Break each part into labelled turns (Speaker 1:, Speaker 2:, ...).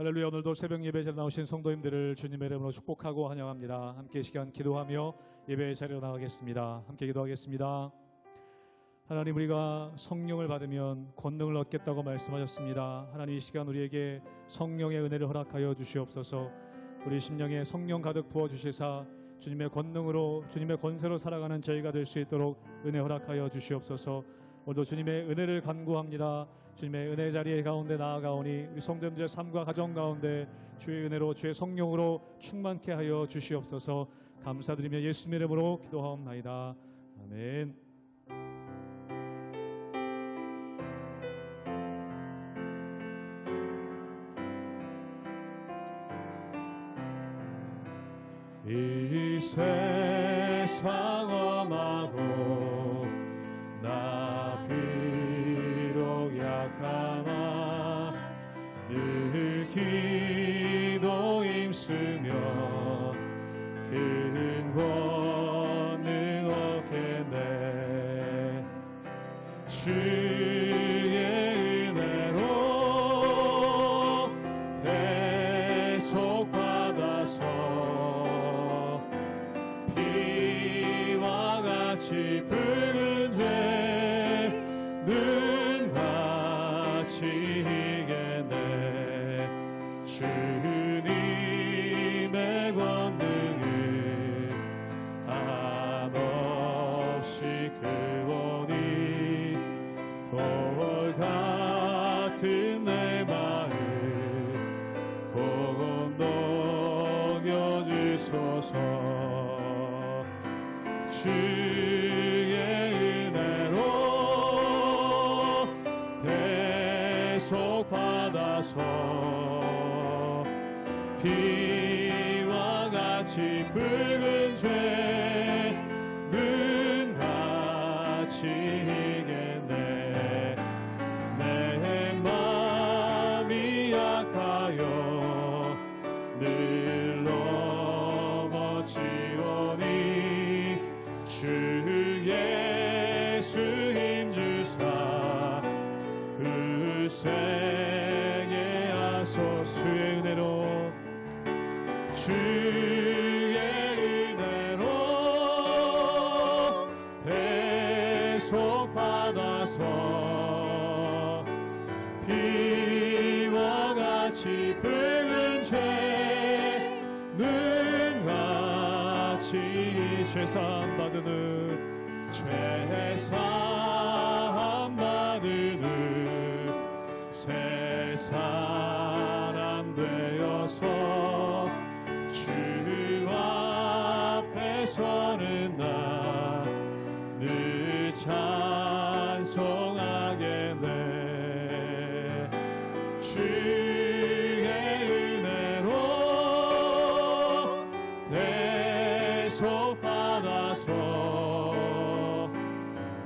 Speaker 1: 할렐루야. 오늘도 새벽 예배 자리에 나오신 성도님들을 주님의 이름으로 축복하고 환영합니다. 함께 이 시간 기도하며 예배 자리로 나가겠습니다. 함께 기도하겠습니다. 하나님, 우리가 성령을 받으면 권능을 얻겠다고 말씀하셨습니다. 하나님, 이 시간 우리에게 성령의 은혜를 허락하여 주시옵소서. 우리 심령에 성령 가득 부어주시사 주님의 권능으로, 주님의 권세로 살아가는 저희가 될 수 있도록 은혜 허락하여 주시옵소서. 오늘도 주님의 은혜를 간구합니다. 주님의 은혜 자리에 가운데 나아가오니 우리 성도님들의 삶과 가정 가운데 주의 은혜로, 주의 성령으로 충만케 하여 주시옵소서. 감사드리며 예수님의 이름으로 기도하옵나이다. 아멘. 이 세상 엄하고 나 비록 약하나 늘 기도 힘쓰며 큰 권능 얻겠네. 주의 은혜로 대속 받아서 피와 같이 붉은 죄 눈같이 이겨내. 주님의 권능을 한없이 크오니 돌 같은 내 마음 복음 녹여주소서. 주의 은혜로 대속 받아서 피와 같이 붉은 죄 눈같이 이겨내. 내 마음이 약하여 늘 넘어지오니 주 예수 힘주사 일생에 하소서의 은혜로. 주의 은혜로 대속 받아서 피와 같이 붉은 죄 눈같이 죄사함 받으는 죄사함 받으는 새 사람 되어서 주 앞에 서는 나 늘 찬송하겠네. 주의 은혜로 대속 받아서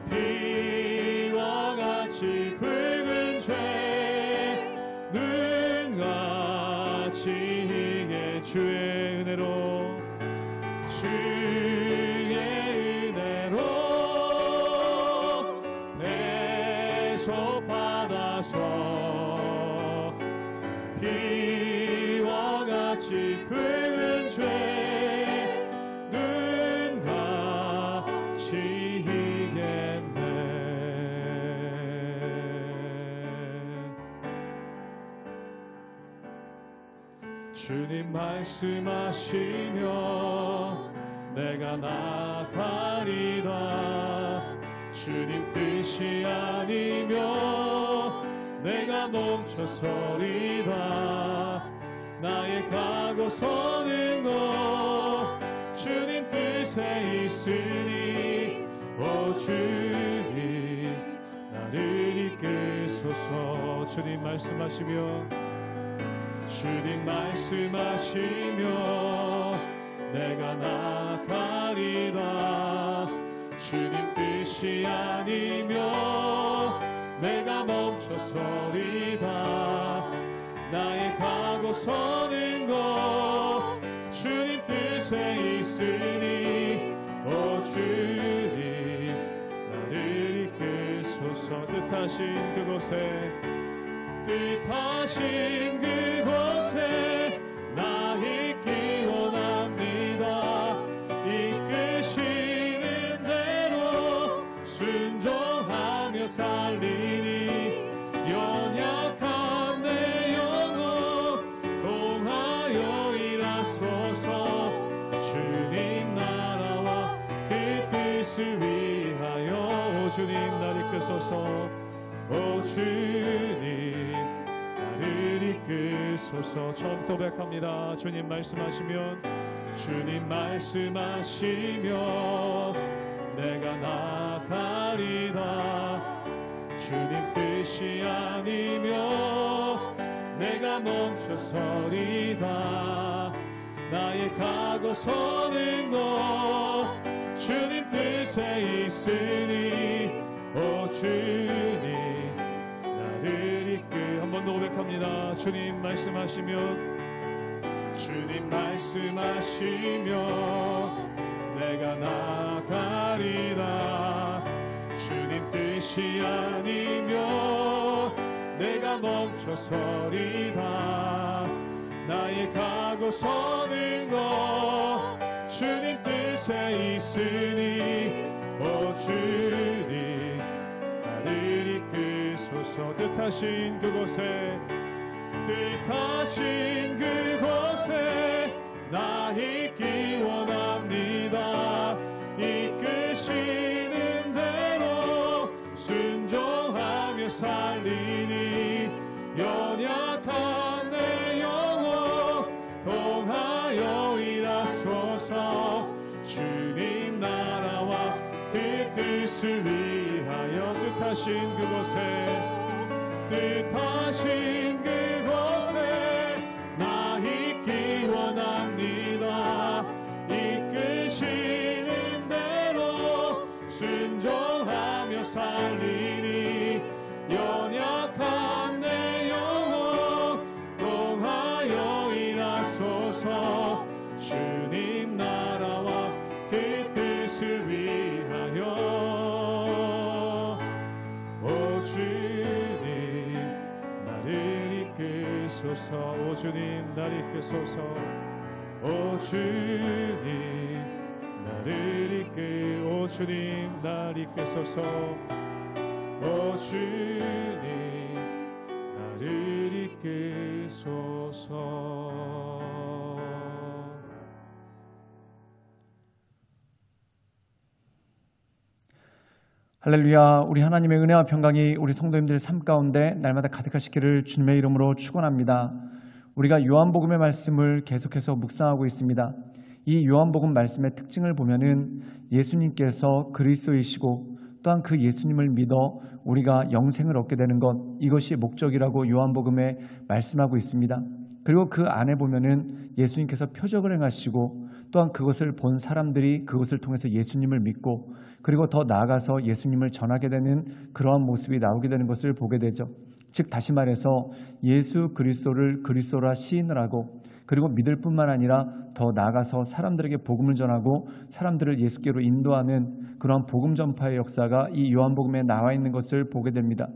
Speaker 1: 피와 같이 붉은 죄 눈같이 이게 주의 은혜로. 주의 은혜로 대속 받아서 피와 같이 붉은 죄 눈같이 이겠네. 주님 말씀하시며 내가 나가리다. 주님 뜻이 아니며 내가 멈춰서리다. 나의 가고 서는 것 주님 뜻에 있으니 오 주님 나를 이끄소서. 주님 말씀하시며 주님 말씀하시며 내가 나가리다. 주님 뜻이 아니며 내가 멈춰서리다. 나의 가고 서는 것 주님 뜻에 있으니 오 주님 나를 이끄소서. 뜻하신 그곳에 뜻하신 그곳에 나 있기 원합니다. 이끄시는 대로 순종하며 살리니 연약한 내 영혼 동하여 일하소서. 주님 나라와 그 뜻을 위하여 주님 날 이끄소서. 오 주님 나를 이끄소서. 처음부터 고백합니다. 주님 말씀하시면 내가 나가리다. 주님 뜻이 아니며 내가 멈춰서리다. 나의 가고 서는 것 주님 뜻에 있으니 오 주님 나를 이끌. 한 번 더 고백합니다. 주님 말씀하시면 내가 나가리다. 주님 뜻이 아니며 내가 멈춰서리다. 나의 가고 서는 것 주님 뜻에 있으니 오 주님 나를 이끄소서. 뜻하신 그곳에 나 있기 원합니다. 이끄시는 대로 순종하며 살리니 연약한 내 영혼 동하여 일하소서. 주님 나라와 그 뜻을 위하여 뜻하신 그곳에 나 있기 원합니다. 이끄시는 대로 순종하며 살리니 연약한 내 영혼 동하여 일하소서. 주님 나라와 그 뜻을 위하여 오 주님 나를 이끄소서. 오 주님 나를 이끄소서. 오 주님 나를 오 주님 나를 이끄소서. 오 주님 나를 이끄소서.
Speaker 2: 할렐루야. 우리 하나님의 은혜와 평강이 우리 성도님들 삶 가운데 날마다 가득하시기를 주님의 이름으로 축원합니다. 우리가 요한복음의 말씀을 계속해서 묵상하고 있습니다. 이 요한복음 말씀의 특징을 보면은 예수님께서 그리스도이시고 또한 그 예수님을 믿어 우리가 영생을 얻게 되는 것, 이것이 목적이라고 요한복음에 말씀하고 있습니다. 그리고 그 안에 보면은 예수님께서 표적을 행하시고 또한 그것을 본 사람들이 그것을 통해서 예수님을 믿고 그리고 더 나아가서 예수님을 전하게 되는 그러한 모습이 나오게 되는 것을 보게 되죠. 즉 다시 말해서 예수 그리스도를 그리스도라 시인을 하고 그리고 믿을 뿐만 아니라 더 나아가서 사람들에게 복음을 전하고 사람들을 예수께로 인도하는 그러한 복음 전파의 역사가 이 요한복음에 나와 있는 것을 보게 됩니다.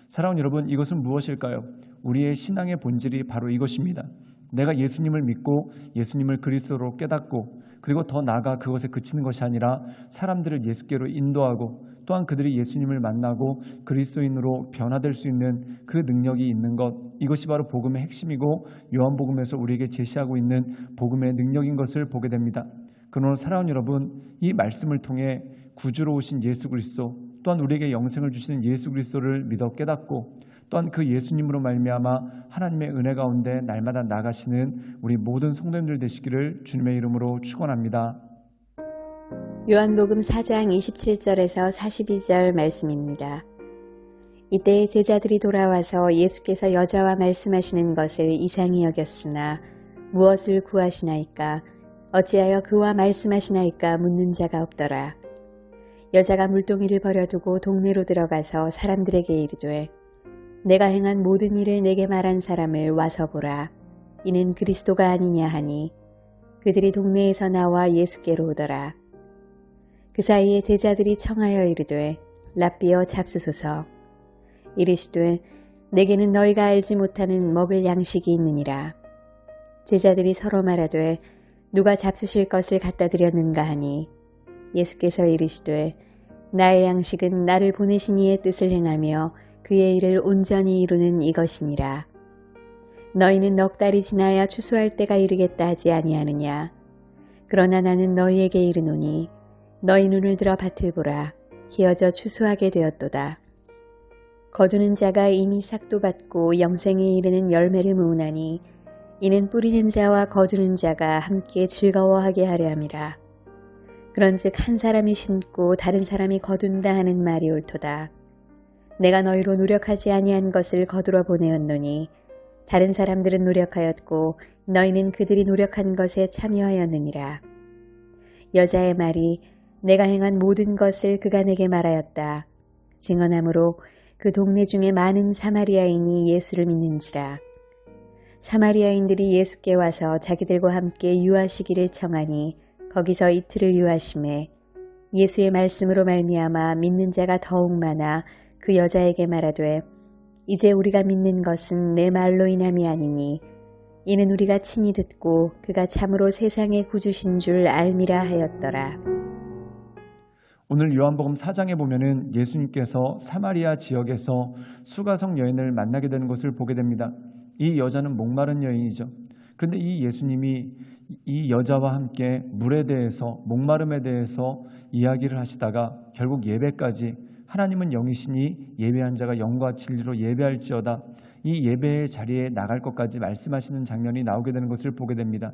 Speaker 2: 사랑하는 여러분, 이것은 무엇일까요? 우리의 신앙의 본질이 바로 이것입니다. 내가 예수님을 믿고 예수님을 그리스도로 깨닫고 그리고 더 나아가 그것에 그치는 것이 아니라 사람들을 예수께로 인도하고 또한 그들이 예수님을 만나고 그리스도인으로 변화될 수 있는 그 능력이 있는 것, 이것이 바로 복음의 핵심이고 요한복음에서 우리에게 제시하고 있는 복음의 능력인 것을 보게 됩니다. 그러나 사랑하는 여러분, 이 말씀을 통해 구주로 오신 예수 그리스도 또한 우리에게 영생을 주시는 예수 그리스도를 믿어 깨닫고 또한 그 예수님으로 말미암아 하나님의 은혜 가운데 날마다 나가시는 우리 모든 성도님들 되시기를 주님의 이름으로 축원합니다.
Speaker 3: 요한복음 4장 27절에서 42절 말씀입니다. 이때 제자들이 돌아와서 예수께서 여자와 말씀하시는 것을 이상히 여겼으나 무엇을 구하시나이까? 어찌하여 그와 말씀하시나이까? 묻는 자가 없더라. 여자가 물동이를 버려두고 동네로 들어가서 사람들에게 이르되 내가 행한 모든 일을 내게 말한 사람을 와서 보라. 이는 그리스도가 아니냐 하니 그들이 동네에서 나와 예수께로 오더라. 그 사이에 제자들이 청하여 이르되 랍비여 잡수소서. 이르시되 내게는 너희가 알지 못하는 먹을 양식이 있느니라. 제자들이 서로 말하되 누가 잡수실 것을 갖다 드렸는가 하니 예수께서 이르시되 나의 양식은 나를 보내신 이의 뜻을 행하며 그의 일을 온전히 이루는 이것이니라. 너희는 넉 달이 지나야 추수할 때가 이르겠다 하지 아니하느냐. 그러나 나는 너희에게 이르노니 너희 눈을 들어 밭을 보라. 희어져 추수하게 되었도다. 거두는 자가 이미 삭도 받고 영생에 이르는 열매를 모으나니 이는 뿌리는 자와 거두는 자가 함께 즐거워하게 하려 함이라. 그런즉 한 사람이 심고 다른 사람이 거둔다 하는 말이 옳도다. 내가 너희로 노력하지 아니한 것을 거두러 보내었노니 다른 사람들은 노력하였고 너희는 그들이 노력한 것에 참여하였느니라. 여자의 말이 내가 행한 모든 것을 그가 내게 말하였다. 증언하므로 그 동네 중에 많은 사마리아인이 예수를 믿는지라. 사마리아인들이 예수께 와서 자기들과 함께 유하시기를 청하니 거기서 이틀을 유하심에 예수의 말씀으로 말미암아 믿는 자가 더욱 많아 그 여자에게 말하되 이제 우리가 믿는 것은 내 말로 인함이 아니니 이는 우리가 친히 듣고 그가 참으로 세상의 구주신 줄 알미라 하였더라.
Speaker 2: 오늘 요한복음 4장에 보면은 예수님께서 사마리아 지역에서 수가성 여인을 만나게 되는 것을 보게 됩니다. 이 여자는 목마른 여인이죠. 그런데 이 예수님이 이 여자와 함께 물에 대해서, 목마름에 대해서 이야기를 하시다가 결국 예배까지, 하나님은 영이시니 예배한 자가 영과 진리로 예배할지어다, 이 예배의 자리에 나갈 것까지 말씀하시는 장면이 나오게 되는 것을 보게 됩니다.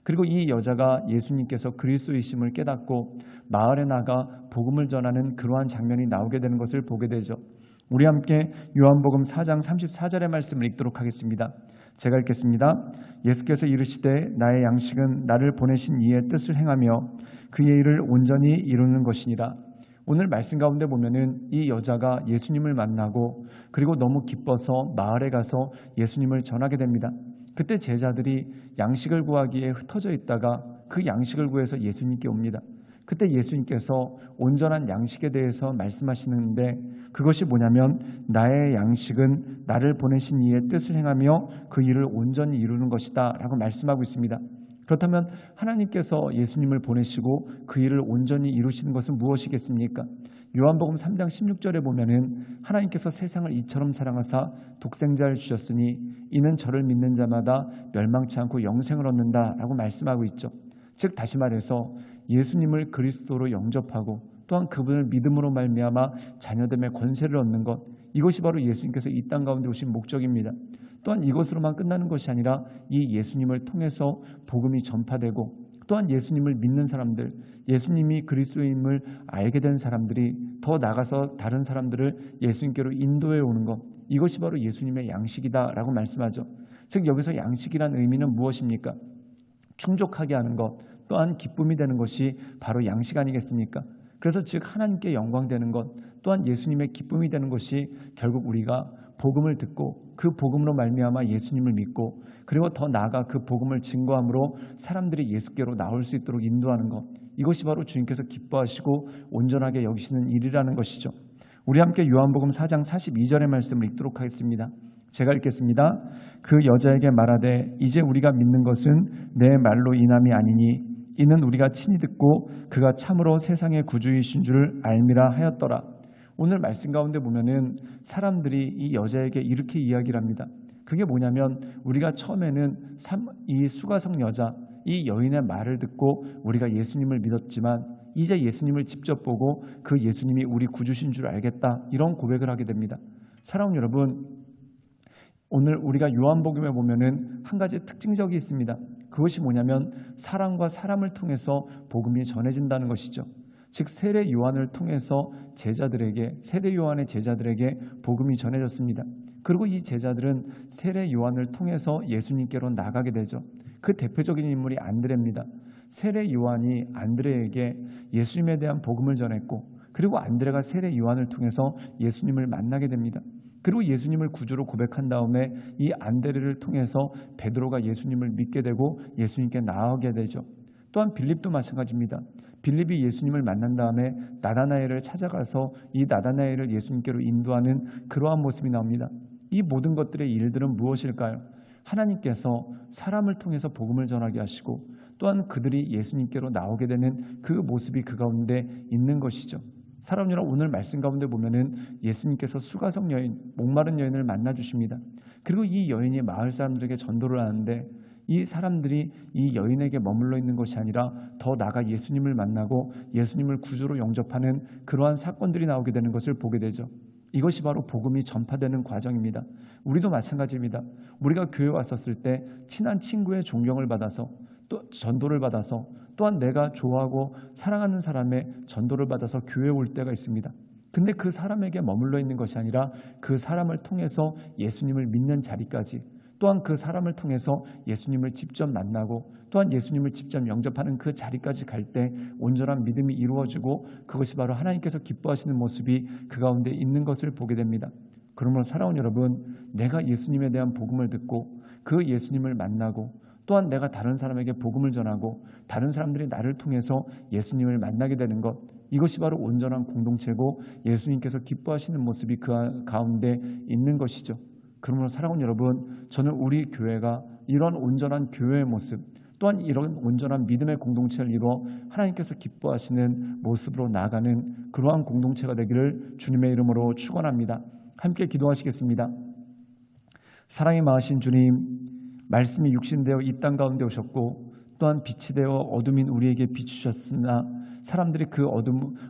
Speaker 2: 그리고 이 여자가 예수님께서 그리스도이심을 깨닫고 마을에 나가 복음을 전하는 그러한 장면이 나오게 되는 것을 보게 되죠. 우리 함께 요한복음 4장 34절의 말씀을 읽도록 하겠습니다. 제가 읽겠습니다. 예수께서 이르시되 나의 양식은 나를 보내신 이의 뜻을 행하며 그의 일을 온전히 이루는 것이니라. 오늘 말씀 가운데 보면은 이 여자가 예수님을 만나고 그리고 너무 기뻐서 마을에 가서 예수님을 전하게 됩니다. 그때 제자들이 양식을 구하기에 흩어져 있다가 그 양식을 구해서 예수님께 옵니다. 그때 예수님께서 온전한 양식에 대해서 말씀하시는데 그것이 뭐냐면 나의 양식은 나를 보내신 이의 뜻을 행하며 그 일을 온전히 이루는 것이다 라고 말씀하고 있습니다. 그렇다면 하나님께서 예수님을 보내시고 그 일을 온전히 이루시는 것은 무엇이겠습니까? 요한복음 3장 16절에 보면은 하나님께서 세상을 이처럼 사랑하사 독생자를 주셨으니 이는 저를 믿는 자마다 멸망치 않고 영생을 얻는다 라고 말씀하고 있죠. 즉 다시 말해서 예수님을 그리스도로 영접하고 또한 그분을 믿음으로 말미암아 자녀됨의 권세를 얻는 것, 이것이 바로 예수님께서 이 땅 가운데 오신 목적입니다. 또한 이것으로만 끝나는 것이 아니라 이 예수님을 통해서 복음이 전파되고 또한 예수님을 믿는 사람들, 예수님이 그리스도임을 알게 된 사람들이 더 나가서 다른 사람들을 예수님께로 인도해 오는 것, 이것이 바로 예수님의 양식이다라고 말씀하죠. 즉 여기서 양식이란 의미는 무엇입니까? 충족하게 하는 것, 또한 기쁨이 되는 것이 바로 양식 아니겠습니까? 그래서 즉 하나님께 영광되는 것, 또한 예수님의 기쁨이 되는 것이 결국 우리가 복음을 듣고 그 복음으로 말미암아 예수님을 믿고 그리고 더 나아가 그 복음을 증거함으로 사람들이 예수께로 나올 수 있도록 인도하는 것, 이것이 바로 주님께서 기뻐하시고 온전하게 여기시는 일이라는 것이죠. 우리 함께 요한복음 4장 42절의 말씀을 읽도록 하겠습니다. 제가 읽겠습니다. 그 여자에게 말하되 이제 우리가 믿는 것은 내 말로 인함이 아니니 이는 우리가 친히 듣고 그가 참으로 세상의 구주이신 줄 알미라 하였더라. 오늘 말씀 가운데 보면은 사람들이 이 여자에게 이렇게 이야기를 합니다. 그게 뭐냐면 우리가 처음에는 이 수가성 여자, 이 여인의 말을 듣고 우리가 예수님을 믿었지만 이제 예수님을 직접 보고 그 예수님이 우리 구주신 줄 알겠다, 이런 고백을 하게 됩니다. 사랑하는 여러분, 오늘 우리가 요한복음에 보면은 한 가지 특징적이 있습니다. 그것이 뭐냐면 사람과 사람을 통해서 복음이 전해진다는 것이죠. 즉 세례 요한을 통해서 세례 요한의 제자들에게 복음이 전해졌습니다. 그리고 이 제자들은 세례 요한을 통해서 예수님께로 나가게 되죠. 그 대표적인 인물이 안드레입니다. 세례 요한이 안드레에게 예수님에 대한 복음을 전했고 그리고 안드레가 세례 요한을 통해서 예수님을 만나게 됩니다. 그리고 예수님을 구주로 고백한 다음에 이 안드레를 통해서 베드로가 예수님을 믿게 되고 예수님께 나아가게 되죠. 또한 빌립도 마찬가지입니다. 빌립이 예수님을 만난 다음에 나다나엘을 찾아가서 이 나다나엘을 예수님께로 인도하는 그러한 모습이 나옵니다. 이 모든 것들의 일들은 무엇일까요? 하나님께서 사람을 통해서 복음을 전하게 하시고 또한 그들이 예수님께로 나오게 되는 그 모습이 그 가운데 있는 것이죠. 사랑하는 여러분, 오늘 말씀 가운데 보면은 예수님께서 수가성 여인, 목마른 여인을 만나 주십니다. 그리고 이 여인이 마을 사람들에게 전도를 하는데 이 사람들이 이 여인에게 머물러 있는 것이 아니라 더 나아가 예수님을 만나고 예수님을 구주로 영접하는 그러한 사건들이 나오게 되는 것을 보게 되죠. 이것이 바로 복음이 전파되는 과정입니다. 우리도 마찬가지입니다. 우리가 교회 왔었을 때 친한 친구의 존경을 받아서 또 전도를 받아서 또한 내가 좋아하고 사랑하는 사람의 전도를 받아서 교회에 올 때가 있습니다. 근데 그 사람에게 머물러 있는 것이 아니라 그 사람을 통해서 예수님을 믿는 자리까지, 또한 그 사람을 통해서 예수님을 직접 만나고 또한 예수님을 직접 영접하는 그 자리까지 갈 때 온전한 믿음이 이루어지고 그것이 바로 하나님께서 기뻐하시는 모습이 그 가운데 있는 것을 보게 됩니다. 그러므로 사랑하는 여러분, 내가 예수님에 대한 복음을 듣고 그 예수님을 만나고 또한 내가 다른 사람에게 복음을 전하고 다른 사람들이 나를 통해서 예수님을 만나게 되는 것, 이것이 바로 온전한 공동체고 예수님께서 기뻐하시는 모습이 그 가운데 있는 것이죠. 그러므로 사랑하는 여러분, 저는 우리 교회가 이런 온전한 교회의 모습 또한 이런 온전한 믿음의 공동체를 이루어 하나님께서 기뻐하시는 모습으로 나아가는 그러한 공동체가 되기를 주님의 이름으로 축원합니다. 함께 기도하시겠습니다. 사랑이 많으신 주님, 말씀이 육신되어 이 땅 가운데 오셨고 또한 빛이 되어 어둠인 우리에게 비추셨으나 사람들이 그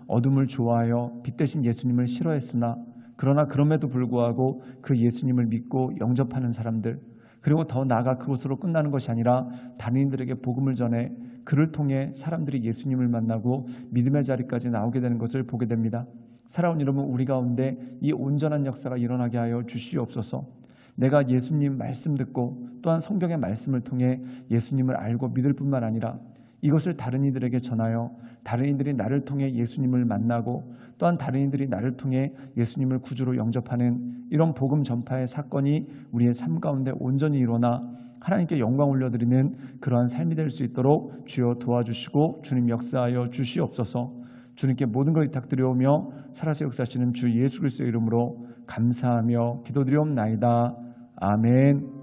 Speaker 2: 어둠을 좋아하여 빛 대신 예수님을 싫어했으나 그러나 그럼에도 불구하고 그 예수님을 믿고 영접하는 사람들, 그리고 더 나아가 그곳으로 끝나는 것이 아니라 다른 이들에게 복음을 전해 그를 통해 사람들이 예수님을 만나고 믿음의 자리까지 나오게 되는 것을 보게 됩니다. 사랑하는 여러분, 우리 가운데 이 온전한 역사가 일어나게 하여 주시옵소서. 내가 예수님 말씀 듣고 또한 성경의 말씀을 통해 예수님을 알고 믿을 뿐만 아니라 이것을 다른 이들에게 전하여 다른 이들이 나를 통해 예수님을 만나고 또한 다른 이들이 나를 통해 예수님을 구주로 영접하는 이런 복음 전파의 사건이 우리의 삶 가운데 온전히 일어나 하나님께 영광 올려드리는 그러한 삶이 될 수 있도록 주여 도와주시고 주님 역사하여 주시옵소서. 주님께 모든 걸 부탁드려오며 살아서 역사하시는 주 예수 그리스도의 이름으로 감사하며 기도드리옵나이다. 아멘.